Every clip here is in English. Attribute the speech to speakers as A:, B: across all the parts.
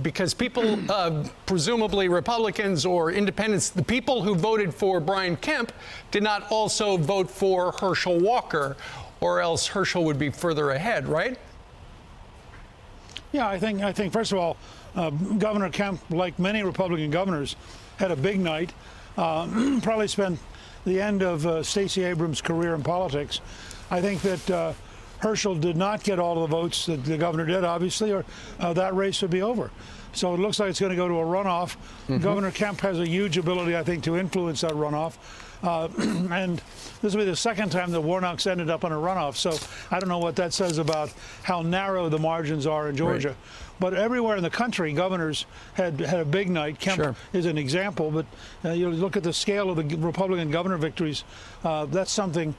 A: Because people, presumably Republicans or independents, the people who voted for Brian Kemp did not also vote for Herschel Walker, or else Herschel would be further ahead, right?
B: Yeah, I think first of all, Governor Kemp, like many Republican governors, had a big night. Probably spent the end of Stacey Abrams' career in politics. I think that Herschel did not get all the votes that the governor did, obviously, or that race would be over. So it looks like it's going to go to a runoff. Governor Kemp has a huge ability, I think, to influence that runoff. And this will be the second time that Warnock's ended up in a runoff. So I don't know what that says about how narrow the margins are in Georgia. Right. But everywhere in the country, governors had a big night. Kemp is an example. But you look at the scale of the Republican governor victories. That's something,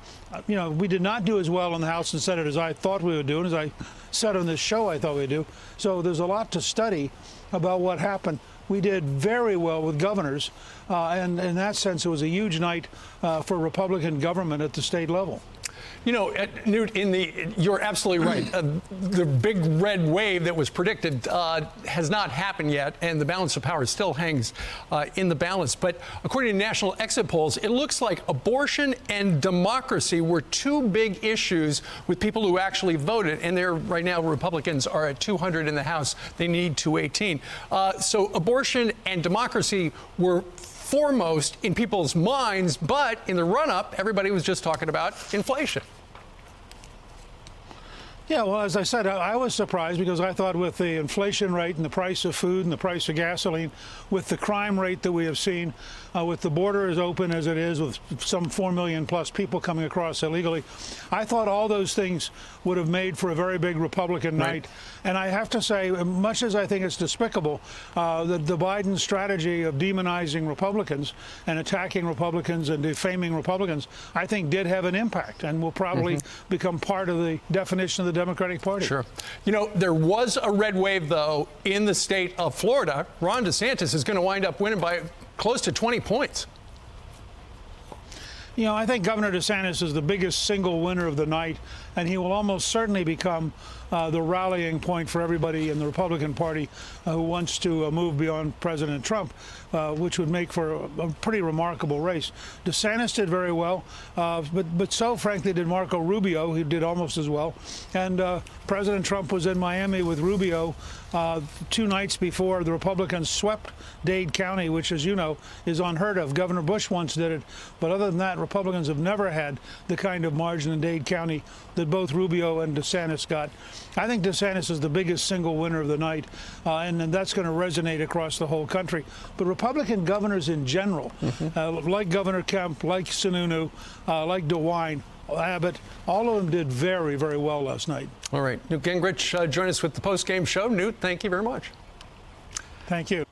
B: we did not do as well in the House and Senate as I thought we would do, and as I said on this show I thought we'd do. So there's a lot to study about what happened. We did very well with governors, and in that sense, it was a huge night for Republican government at the state level.
A: Newt, you're absolutely right. The big red wave that was predicted has not happened yet, and the balance of power still hangs in the balance. But according to national exit polls, it looks like abortion and democracy were two big issues with people who actually voted. And right now, Republicans are at 200 in the House. They need 218. So abortion and democracy were foremost in people's minds, but in the run-up, everybody was just talking about inflation.
B: Yeah, well, as I said, I was surprised because I thought with the inflation rate and the price of food and the price of gasoline, with the crime rate that we have seen, with the border as open as it is, with some 4 million plus people coming across illegally, I thought all those things would have made for a very big Republican night. And I have to say, much as I think it's despicable, the Biden strategy of demonizing Republicans and attacking Republicans and defaming Republicans, I think did have an impact and will probably become part of the definition of the Democratic Party.
A: Sure. There was a red wave, though, in the state of Florida. Ron DeSantis is going to wind up winning by close to 20 points.
B: I think Governor DeSantis is the biggest single winner of the night, and he will almost certainly become the rallying point for everybody in the Republican Party who wants to move beyond President Trump, which would make for a pretty remarkable race. DeSantis did very well, but so, frankly, did Marco Rubio, who did almost as well. And President Trump was in Miami with Rubio 2 nights before the Republicans swept Dade County, which, as you know, is unheard of. Governor Bush once did it, but other than that, Republicans have never had the kind of margin in Dade County that both Rubio and DeSantis got. I think DeSantis is the biggest single winner of the night, and that's going to resonate across the whole country. But Republican governors in general, like Governor Kemp, like Sununu, like DeWine, Abbott, all of them did very, very well last night.
A: All right. Newt Gingrich, join us with the post-game show. Newt, thank you very much.
B: Thank you.